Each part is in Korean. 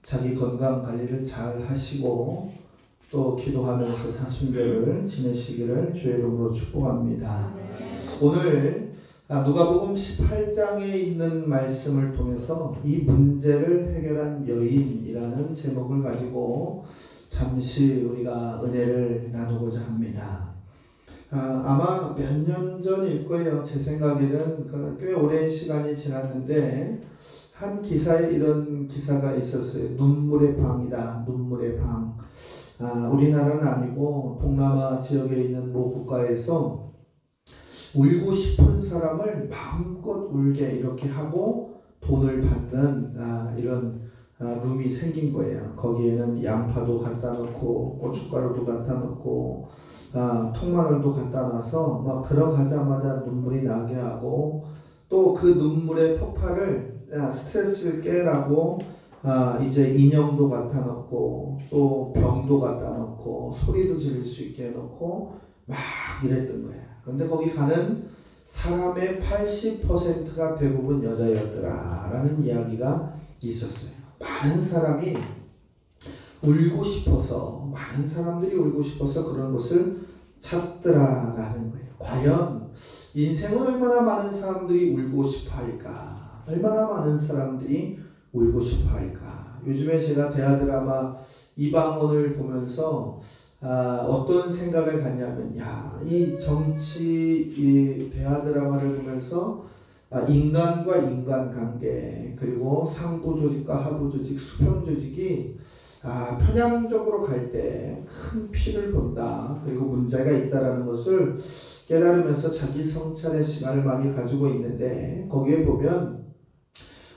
자기 건강 관리를 잘 하시고 또 기도하면서 사순절을 지내시기를 주의 이름으로 축복합니다. 오늘 누가복음 18장에 있는 말씀을 통해서 이 문제를 해결한 여인이라는 제목을 가지고 잠시 우리가 은혜를 나누고자 합니다. 아마 몇 년 전일 거예요. 제 생각에는 꽤 오랜 시간이 지났는데 한 기사에 이런 기사가 있었어요. 눈물의 방이다. 눈물의 방. 우리나라는 아니고 동남아 지역에 있는 모 국가에서 울고 싶은 사람을 마음껏 울게 이렇게 하고 돈을 받는 이런 룸이 생긴 거예요. 거기에는 양파도 갖다 놓고 고춧가루도 갖다 놓고 통마늘도 갖다 놔서 막 들어가자마자 눈물이 나게 하고 또 그 눈물의 폭발을 스트레스를 깨라고 이제 인형도 갖다 놓고 또 병도 갖다 놓고 소리도 지를 수 있게 해놓고 막 이랬던 거야. 그런데 거기 가는 사람의 80%가 대부분 여자였더라 라는 이야기가 있었어요. 많은 사람이 울고 싶어서, 많은 사람들이 울고 싶어서 그런 곳을 찾더라 라는 거예요. 과연 인생은 얼마나 많은 사람들이 울고 싶어 할까? 얼마나 많은 사람들이 울고 싶어 할까? 요즘에 제가 대하 드라마 이방원을 보면서 어떤 생각을 갖냐면, 이 정치 이 대하 드라마를 보면서 인간과 인간관계, 그리고 상부 조직과 하부 조직, 수평 조직이 편향적으로 갈 때 큰 피를 본다. 그리고 문제가 있다라는 것을 깨달으면서 자기 성찰의 시간을 많이 가지고 있는데, 거기에 보면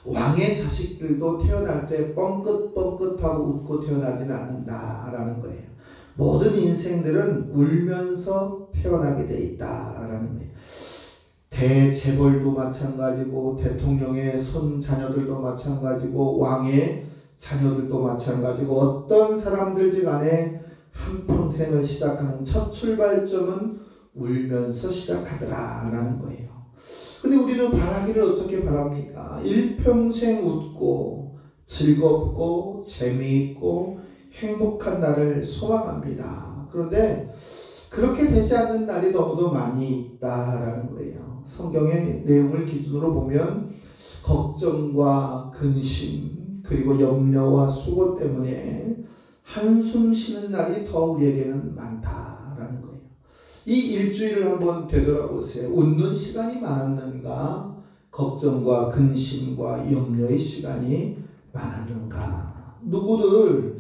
왕의 자식들도 태어날 때 뻥긋뻥긋하고 웃고 태어나지는 않는다라는 거예요. 모든 인생들은 울면서 태어나게 돼 있다라는 거예요. 대재벌도 마찬가지고, 대통령의 손자녀들도 마찬가지고, 왕의 자녀들도 마찬가지고, 어떤 사람들지 간에 한평생을 시작하는 첫 출발점은 울면서 시작하더라라는 거예요. 근데 우리는 바라기를 어떻게 바랍니까? 일평생 웃고 즐겁고 재미있고 행복한 날을 소망합니다. 그런데 그렇게 되지 않는 날이 너무도 많이 있다라는 거예요. 성경의 내용을 기준으로 보면 걱정과 근심 그리고 염려와 수고 때문에 한숨 쉬는 날이 더 우리에게는 많다라는 거예요. 이 일주일을 한번 되돌아보세요. 웃는 시간이 많았는가? 걱정과 근심과 염려의 시간이 많았는가? 누구들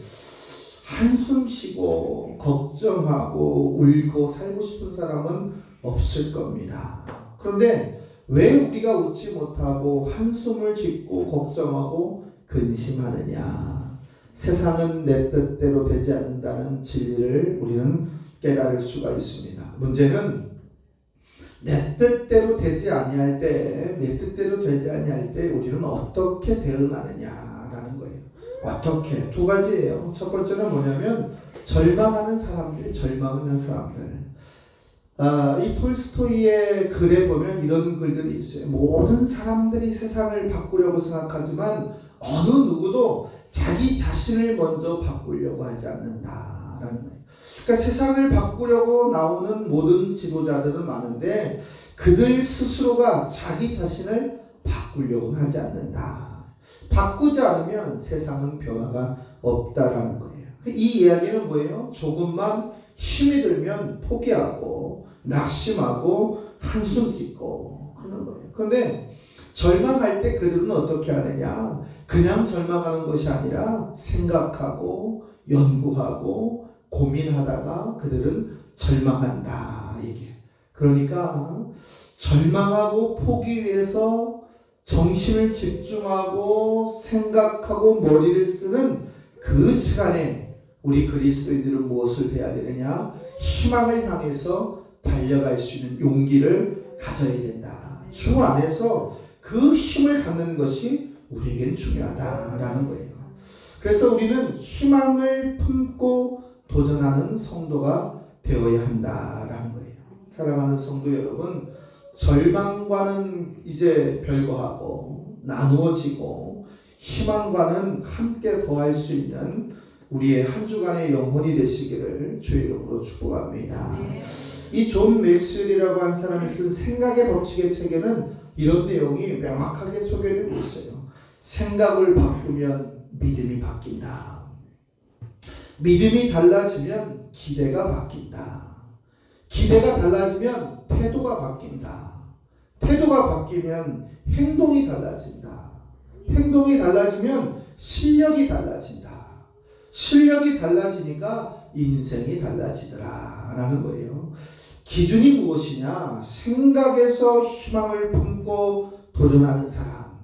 한숨 쉬고 걱정하고 울고 살고 싶은 사람은 없을 겁니다. 그런데 왜 우리가 웃지 못하고 한숨을 짓고 걱정하고 근심하느냐? 세상은 내 뜻대로 되지 않는다는 진리를 우리는 깨달을 수가 있습니다. 문제는 내 뜻대로 되지 아니할 때, 내 뜻대로 되지 아니할 때 우리는 어떻게 대응하느냐라는 거예요. 어떻게? 두 가지예요. 첫 번째는 뭐냐면 절망하는 사람들. 이 톨스토이의 글에 보면 이런 글들이 있어요. 모든 사람들이 세상을 바꾸려고 생각하지만 어느 누구도 자기 자신을 먼저 바꾸려고 하지 않는다라는 거예요. 그러니까 세상을 바꾸려고 나오는 모든 지도자들은 많은데 그들 스스로가 자기 자신을 바꾸려고 하지 않는다. 바꾸지 않으면 세상은 변화가 없다라는 거예요. 이 이야기는 뭐예요? 조금만 힘이 들면 포기하고 낙심하고 한숨 짓고 그러는 거예요. 그런데 절망할 때 그들은 어떻게 하느냐? 그냥 절망하는 것이 아니라 생각하고 연구하고 고민하다가 그들은 절망한다. 이게. 그러니까 절망하고 포기해서 정신을 집중하고 생각하고 머리를 쓰는 그 시간에 우리 그리스도인들은 무엇을 해야 되느냐? 희망을 향해서 달려갈 수 있는 용기를 가져야 된다. 주 안에서 그 힘을 갖는 것이 우리에겐 중요하다라는 거예요. 그래서 우리는 희망을 품고 도전하는 성도가 되어야 한다라는 거예요. 사랑하는 성도 여러분, 절망과는 이제 별거하고 나누어지고 희망과는 함께 더할 수 있는 우리의 한 주간의 영혼이 되시기를 주의 이름으로 축복합니다. 이 존 맥스웰이라고 한 사람이 쓴 생각의 법칙의 책에는 이런 내용이 명확하게 소개되고 있어요. 생각을 바꾸면 믿음이 바뀐다. 믿음이 달라지면 기대가 바뀐다. 기대가 달라지면 태도가 바뀐다. 태도가 바뀌면 행동이 달라진다. 행동이 달라지면 실력이 달라진다. 실력이 달라지니까 인생이 달라지더라 라는 거예요. 기준이 무엇이냐? 생각에서 희망을 품고 도전하는 사람.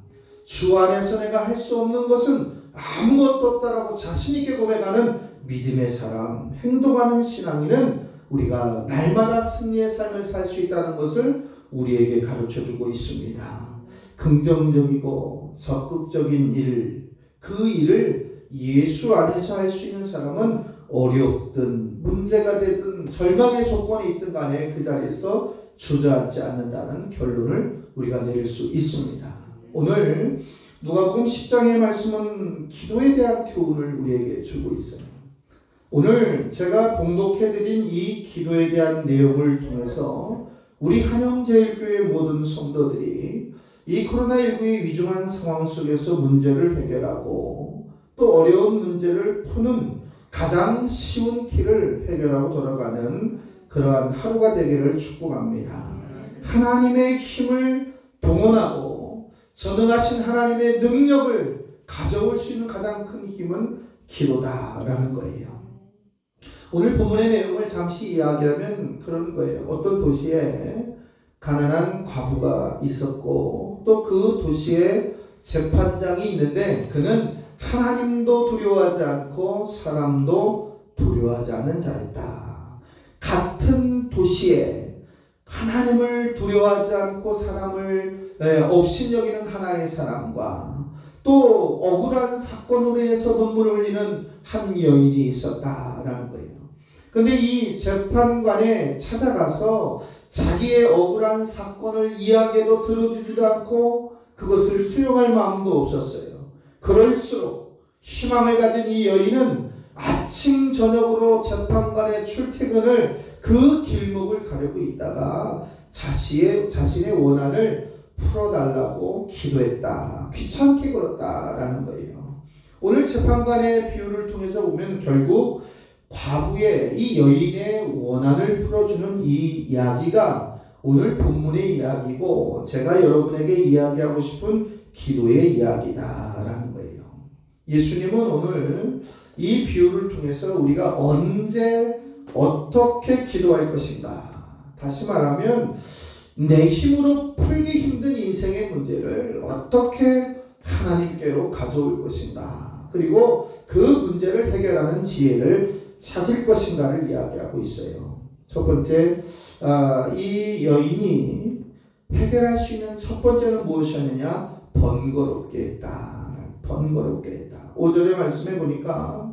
주 안에서 내가 할 수 없는 것은 아무것도 없다라고 자신 있게 고백하는 믿음의 사람. 행동하는 신앙인은 우리가 날마다 승리의 삶을 살 수 있다는 것을 우리에게 가르쳐주고 있습니다. 긍정적이고 적극적인 일, 그 일을 예수 안에서 할 수 있는 사람은 어렵든 문제가 되든 절망의 조건이 있든 간에 그 자리에서 주저앉지 않는다는 결론을 우리가 내릴 수 있습니다. 오늘 누가복음 10장의 말씀은 기도에 대한 교훈을 우리에게 주고 있어요. 오늘 제가 봉독해드린 이 기도에 대한 내용을 통해서 우리 한영제일교회 모든 성도들이 이 코로나19의 위중한 상황 속에서 문제를 해결하고 또 어려운 문제를 푸는 가장 쉬운 길을 해결하고 돌아가는 그러한 하루가 되기를 축복합니다. 하나님의 힘을 동원하고 전능하신 하나님의 능력을 가져올 수 있는 가장 큰 힘은 기도다라는 거예요. 오늘 본문의 내용을 잠시 이야기하면 그런 거예요. 어떤 도시에 가난한 과부가 있었고 또 그 도시에 재판장이 있는데 그는 하나님도 두려워하지 않고 사람도 두려워하지 않는 자였다. 같은 도시에 하나님을 두려워하지 않고 사람을 업신여기는 하나의 사람과 또 억울한 사건으로 해서 눈물을 흘리는 한 여인이 있었다라는 거예요. 그런데 이 재판관에 찾아가서 자기의 억울한 사건을 이야기도 들어주지도 않고 그것을 수용할 마음도 없었어요. 그럴수록 희망을 가진 이 여인은 아침 저녁으로 재판관의 출퇴근을 그 길목을 가려고 있다가 자신의 원한을 풀어달라고 기도했다. 귀찮게 굴었다라는 거예요. 오늘 재판관의 비유를 통해서 보면 결국 과부의 이 여인의 원한을 풀어주는 이 이야기가 오늘 본문의 이야기고 제가 여러분에게 이야기하고 싶은 기도의 이야기다라는 거예요. 예수님은 오늘 이 비유를 통해서 우리가 언제 어떻게 기도할 것인가, 다시 말하면 내 힘으로 풀기 힘든 인생의 문제를 어떻게 하나님께로 가져올 것인가, 그리고 그 문제를 해결하는 지혜를 찾을 것인가를 이야기하고 있어요. 첫 번째, 이 여인이 해결할 수 있는 첫 번째는 무엇이었느냐? 번거롭게 했다. 번거롭게 했다. 5절의 말씀에 보니까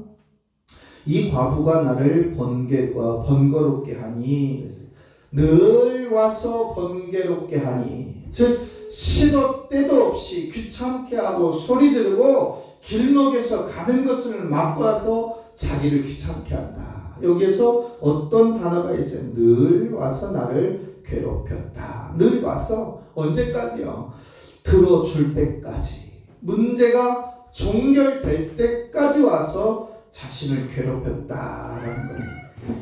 이 과부가 나를 번거롭게 하니, 늘 와서 번거롭게 하니, 즉 시도 때도 없이 귀찮게 하고 소리 지르고 길목에서 가는 것을 막고 와서 자기를 귀찮게 한다. 여기에서 어떤 단어가 있어요? 늘 와서 나를 괴롭혔다. 늘 와서 언제까지요? 들어줄 때까지, 문제가 종결될 때까지 와서 자신을 괴롭혔다라는 거예요.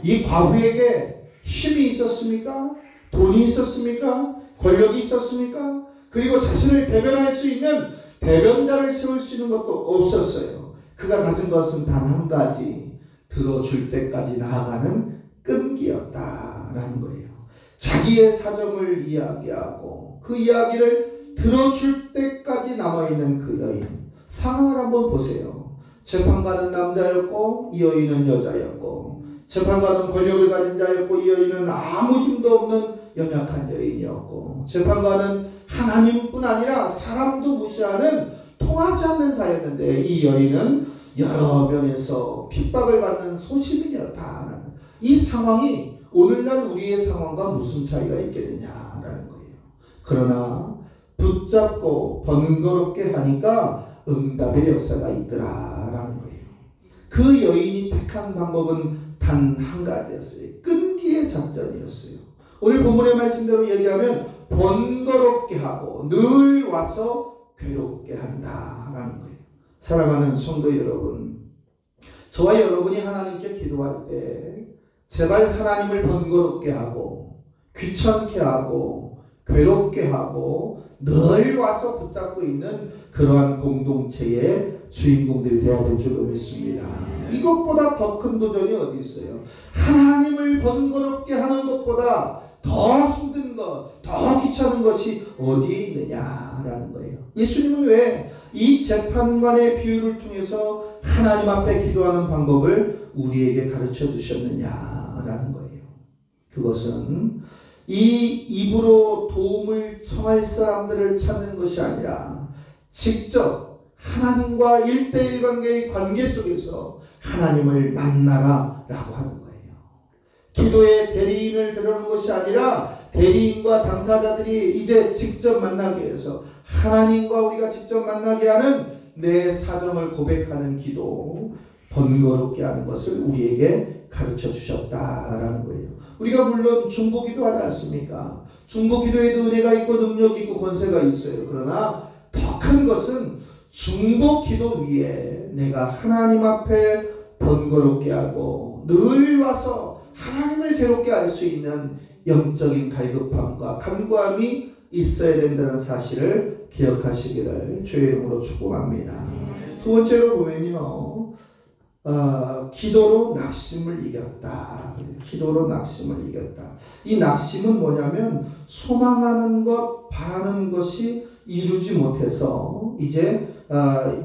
이 과부에게 힘이 있었습니까? 돈이 있었습니까? 권력이 있었습니까? 그리고 자신을 대변할 수 있는 대변자를 세울 수 있는 것도 없었어요. 그가 가진 것은 단 한 가지, 들어줄 때까지 나아가는 끈기였다라는 거예요. 자기의 사정을 이야기하고 그 이야기를 들어줄 때까지 남아있는 그 여인, 상황을 한번 보세요. 재판관은 남자였고 이 여인은 여자였고, 재판관은 권력을 가진 자였고 이 여인은 아무 힘도 없는 연약한 여인이었고, 재판관은 하나님뿐 아니라 사람도 무시하는 통하지 않는 자였는데 이 여인은 여러 면에서 핍박을 받는 소시민이었다라는, 이 상황이 오늘날 우리의 상황과 무슨 차이가 있겠느냐라는 거예요. 그러나 붙잡고 번거롭게 하니까 응답의 역사가 있더라라는 거예요. 그 여인이 택한 방법은 단 한 가지였어요. 끈기의 작전이었어요. 오늘 본문의 말씀대로 얘기하면 번거롭게 하고 늘 와서 괴롭게 한다라는 거예요. 사랑하는 성도 여러분, 저와 여러분이 하나님께 기도할 때 제발 하나님을 번거롭게 하고 귀찮게 하고 괴롭게 하고 늘 와서 붙잡고 있는 그러한 공동체의 주인공들이 되어야 될 줄 믿습니다. 이것보다 더 큰 도전이 어디 있어요? 하나님을 번거롭게 하는 것보다 더 힘든 것, 더 귀찮은 것이 어디에 있느냐라는 거예요. 예수님은 왜 이 재판관의 비유를 통해서 하나님 앞에 기도하는 방법을 우리에게 가르쳐 주셨느냐라는 거예요. 그것은 이 입으로 도움을 청할 사람들을 찾는 것이 아니라 직접 하나님과 1대1 관계의 관계 속에서 하나님을 만나라 라고 하는 거예요. 기도의 대리인을 들어오는 것이 아니라 대리인과 당사자들이 이제 직접 만나게 해서 하나님과 우리가 직접 만나게 하는 내 사정을 고백하는 기도, 번거롭게 하는 것을 우리에게 가르쳐 주셨다라는 거예요. 우리가 물론 중보기도 하지 않습니까? 중보기도에도 은혜가 있고 능력이 있고 권세가 있어요. 그러나 더 큰 것은 중보기도 위에 내가 하나님 앞에 번거롭게 하고 늘 와서 하나님을 괴롭게 할 수 있는 영적인 갈급함과 간구함이 있어야 된다는 사실을 기억하시기를 주의 이름으로 축복합니다. 두 번째로 보면요, 기도로 낙심을 이겼다. 기도로 낙심을 이겼다. 이 낙심은 뭐냐면 소망하는 것, 바라는 것이 이루지 못해서 이제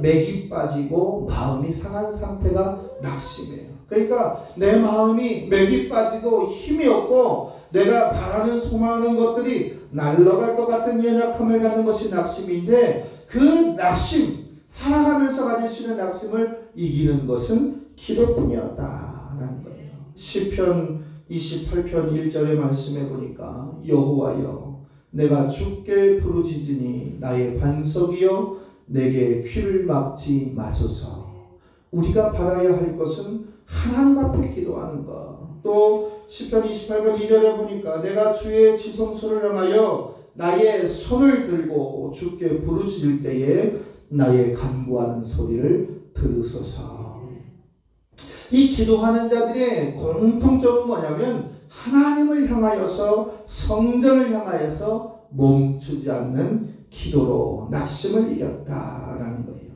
맥이 빠지고 마음이 상한 상태가 낙심이에요. 그러니까 내 마음이 맥이 빠지고 힘이 없고 내가 바라는 소망하는 것들이 날아갈 것 같은 연약함을 갖는 것이 낙심인데, 그 낙심, 살아가면서 가질 수 있는 낙심을 이기는 것은 기도뿐이었다라는 거예요. 시편 28편 1절의 말씀에 보니까 여호와여 내가 주께 부르짖으니 나의 반석이여 내게 귀를 막지 마소서. 우리가 바라야 할 것은 하나님 앞에 기도하는 것. 또 시편 28편 2절에 보니까 내가 주의 지성소를 향하여 나의 손을 들고 주께 부르짖을 때에 나의 간구하는 소리를 들으소서. 이 기도하는 자들의 공통점은 뭐냐면 하나님을 향하여서, 성전을 향하여서 멈추지 않는 기도로 낙심을 이겼다라는 거예요.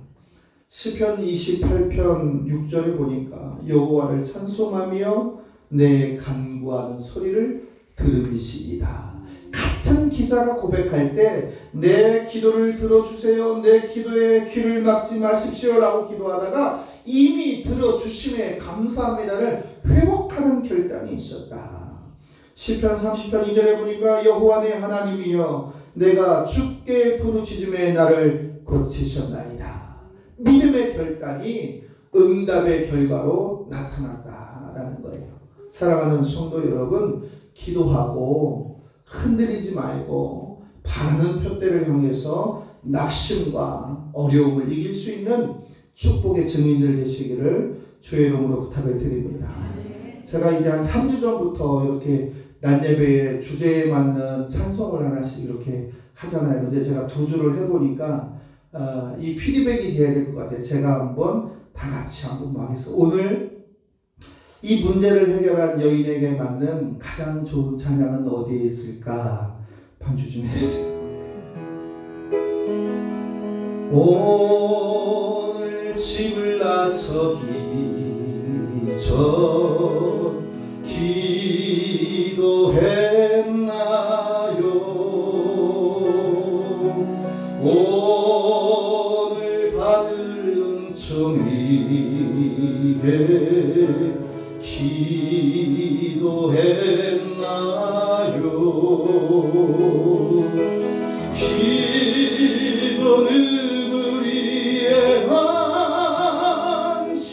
시편 28편 6절에 보니까 여호와를 찬송하며 내 간구하는 소리를 들으시리다. 같은 기자가 고백할 때 내 기도를 들어주세요, 내 기도에 귀를 막지 마십시오 라고 기도하다가 이미 들어주심에 감사합니다를 회복하는 결단이 있었다. 시편 30편 2절에 보니까 여호와 내 하나님이여 내가 주께 부르짖음에 나를 고치셨나이다. 믿음의 결단이 응답의 결과로 나타났다라는 거예요. 사랑하는 성도 여러분, 기도하고 흔들리지 말고 바라는 표대를 향해서 낙심과 어려움을 이길 수 있는 축복의 증인들 되시기를 주의 이름으로 부탁을 드립니다. 제가 이제 한 3주 전부터 이렇게 낮예배의 주제에 맞는 찬송을 하나씩 이렇게 하잖아요. 근데 제가 2주를 해보니까 이 피드백이 돼야 될 것 같아요. 제가 한번 다 같이 한번 하겠습니다. 오늘 이 문제를 해결한 여인에게 맞는 가장 좋은 찬양은 어디에 있을까? 반주 좀 해주세요. 오늘 집을 나서기 전 기도했나요? 오늘 받을 은총이에 기도했나요? 기도는 우리의 안식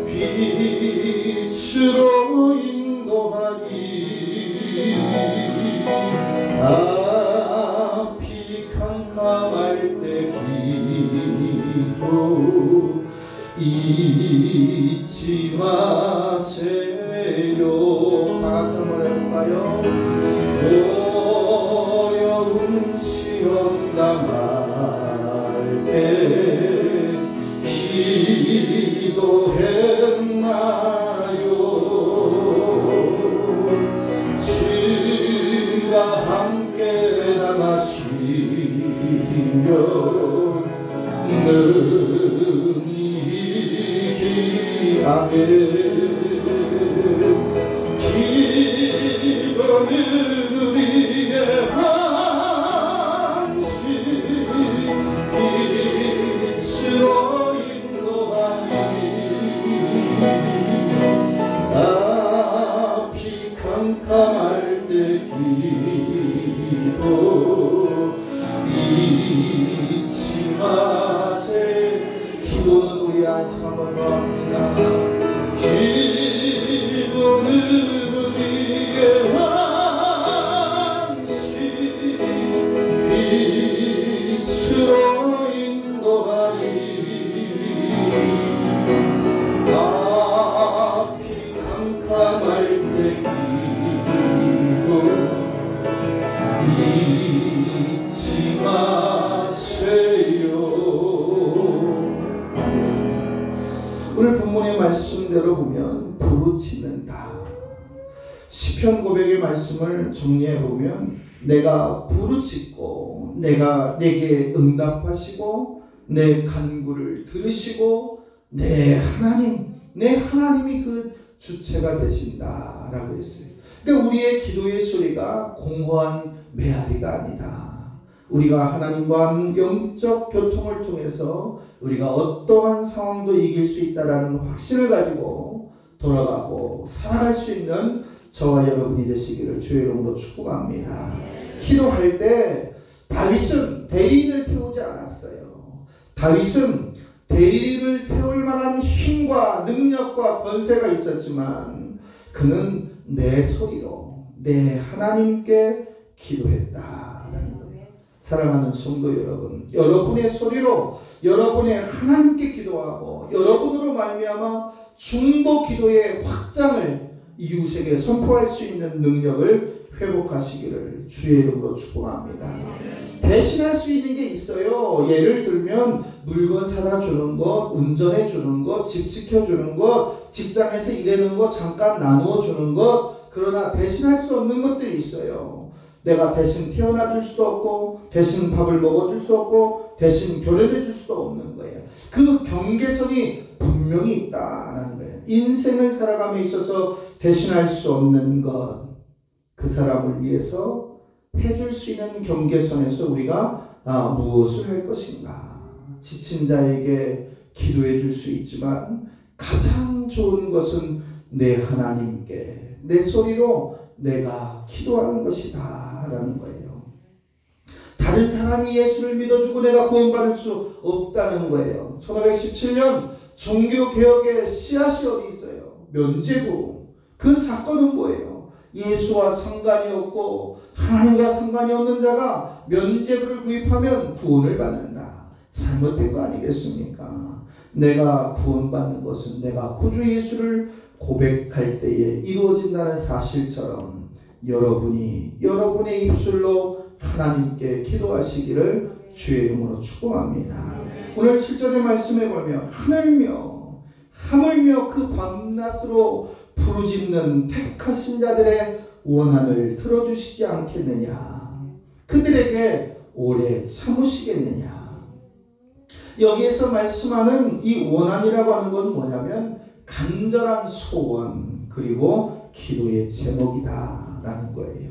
빛으로 인도하니 앞이 캄캄할 때 잊지 마세요. 다 같이 한번 해볼까요? 어려운 시험 당할 때 기도했나요? 주가 함께 당하시며 능히 기하네. 기도는 우리의 방식 빛으로 인도하니 앞이 캄캄할 때 기도 잊지 마세. 기도는 우리의 안심함을 구합니다. 기도는 우리의 안식 빛으로 인도하니 앞이 캄캄할 때 기도 잊지 마세요. 오늘 본문의 말씀대로 보면 부르짖는다. 시편 고백의 말씀을 정리해 보면 내가 부르짖고 내가 내게 응답하시고 내 간구를 들으시고 내 하나님이 그 주체가 되신다라고 했어요. 그러니까 우리의 기도의 소리가 공허한 메아리가 아니다. 우리가 하나님과 영적 교통을 통해서 우리가 어떠한 상황도 이길 수 있다라는 확신을 가지고 돌아가고 살아갈 수 있는 저와 여러분이 되시기를 주의 이름으로 축복합니다. 기도할 때 다윗은 대리인을 세우지 않았어요. 다윗은 대리인을 세울 만한 힘과 능력과 권세가 있었지만 그는 내 소리로 내 하나님께 기도했다라는 거예요. 사랑하는 성도 여러분, 여러분의 소리로 여러분의 하나님께 기도하고 여러분으로 말미암아 중보 기도의 확장을 이웃에게 선포할 수 있는 능력을 회복하시기를 주의 이름으로 축복합니다. 대신할 수 있는 게 있어요. 예를 들면 물건 사다 주는 것, 운전해 주는 것, 집 지켜주는 것, 직장에서 일하는 것 잠깐 나누어 주는 것. 그러나 대신할 수 없는 것들이 있어요. 내가 대신 태어나 줄 수도 없고 대신 밥을 먹어줄 수 없고 대신 교련해 줄 수도 없는 거예요. 그 경계선이 분명히 있다는 거예요. 인생을 살아감에 있어서 대신할 수 없는 것, 그 사람을 위해서 해줄 수 있는 경계선에서 우리가 무엇을 할 것인가. 지친 자에게 기도해 줄 수 있지만 가장 좋은 것은 내 하나님께 내 소리로 내가 기도하는 것이다 라는 거예요. 다른 사람이 예수를 믿어주고 내가 구원받을 수 없다는 거예요. 1517년 종교개혁의 씨앗이 어디 있어요? 면죄부. 그 사건은 뭐예요? 예수와 상관이 없고 하나님과 상관이 없는 자가 면죄부를 구입하면 구원을 받는다. 잘못된 거 아니겠습니까? 내가 구원받는 것은 내가 구주 예수를 고백할 때에 이루어진다는 사실처럼 여러분이 여러분의 입술로 하나님께 기도하시기를 주의 이름으로 축복합니다. 오늘 7절의 말씀에 보면 하물며 그 밤낮으로 부르짖는 택하신 자들의 원한을 들어주시지 않겠느냐. 그들에게 오래 참으시겠느냐. 여기에서 말씀하는 이 원한이라고 하는 건 뭐냐면 간절한 소원 그리고 기도의 제목이다 라는 거예요.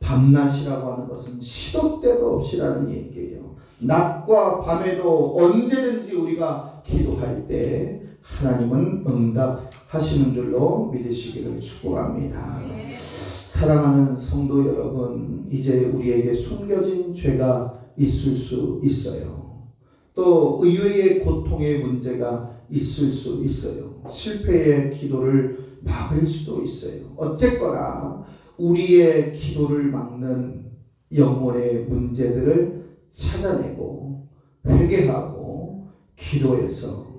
밤낮이라고 하는 것은 시도 때도 없이라는 얘기예요. 낮과 밤에도 언제든지 우리가 기도할 때 하나님은 응답하시는 줄로 믿으시기를 축복합니다. 사랑하는 성도 여러분, 이제 우리에게 숨겨진 죄가 있을 수 있어요. 또 의외의 고통의 문제가 있을 수 있어요. 실패의 기도를 막을 수도 있어요. 어쨌거나 우리의 기도를 막는 영혼의 문제들을 찾아내고 회개하고 기도해서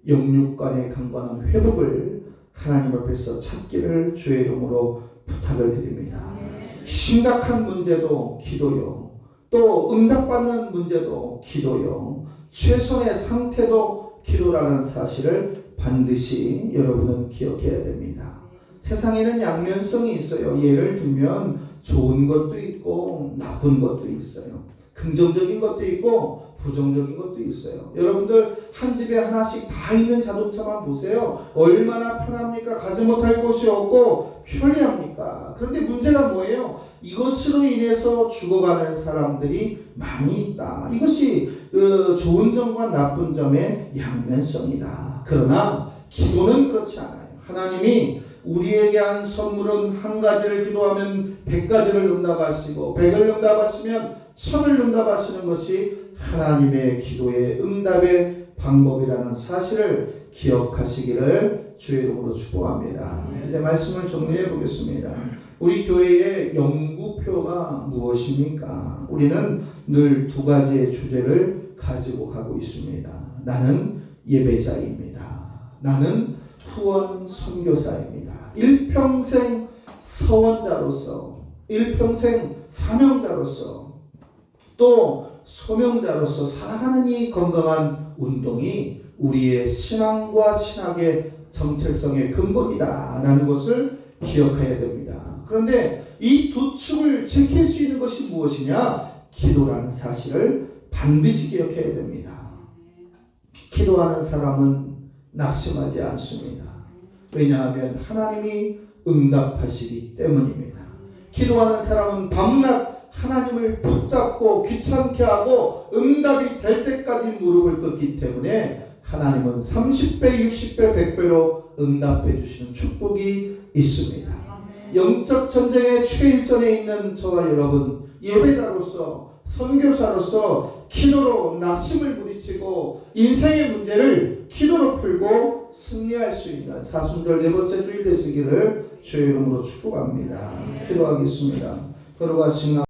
영육간의 강건한 회복을 하나님 앞에서 찾기를 주의 이름으로 부탁을 드립니다. 심각한 문제도 기도요. 또 응답받는 문제도 기도요. 최선의 상태도 기도라는 사실을 반드시 여러분은 기억해야 됩니다. 세상에는 양면성이 있어요. 예를 들면 좋은 것도 있고 나쁜 것도 있어요. 긍정적인 것도 있고 부정적인 것도 있어요. 여러분들 한 집에 하나씩 다 있는 자동차만 보세요. 얼마나 편합니까? 가지 못할 곳이 없고 편리합니까? 그런데 문제가 뭐예요? 이것으로 인해서 죽어가는 사람들이 많이 있다. 이것이 좋은 점과 나쁜 점의 양면성이다. 그러나 기도는 그렇지 않아요. 하나님이 우리에게 한 선물은 한 가지를 기도하면 100가지를 응답하시고 100을 응답하시면 1000을 응답하시는 것이 하나님의 기도의 응답의 방법이라는 사실을 기억하시기를 주의 이름으로 축복합니다. 이제 말씀을 정리해 보겠습니다. 우리 교회의 연구표가 무엇입니까? 우리는 늘 두 가지의 주제를 가지고 가고 있습니다. 나는 예배자입니다. 나는 후원 선교사입니다. 일평생 서원자로서, 일평생 사명자로서, 또 소명자로서 살아가는 이 건강한 운동이 우리의 신앙과 신학의 정체성의 근본이다라는 것을 기억해야 됩니다. 그런데 이 두 축을 지킬 수 있는 것이 무엇이냐? 기도라는 사실을 반드시 기억해야 됩니다. 기도하는 사람은 낙심하지 않습니다. 왜냐하면 하나님이 응답하시기 때문입니다. 기도하는 사람은 밤낮 하나님을 붙잡고 귀찮게 하고 응답이 될 때까지 무릎을 꿇기 때문에 하나님은 30배, 60배, 100배로 응답해 주시는 축복이 있습니다. 영적 전쟁의 최일선에 있는 저와 여러분, 예배자로서 선교사로서 기도로 낙심을 부딪히고 인생의 문제를 기도로 풀고 승리할 수 있는 사순절 네 번째 주일 되시기를 주의 이름으로 축복합니다. 기도하겠습니다. 걸어가신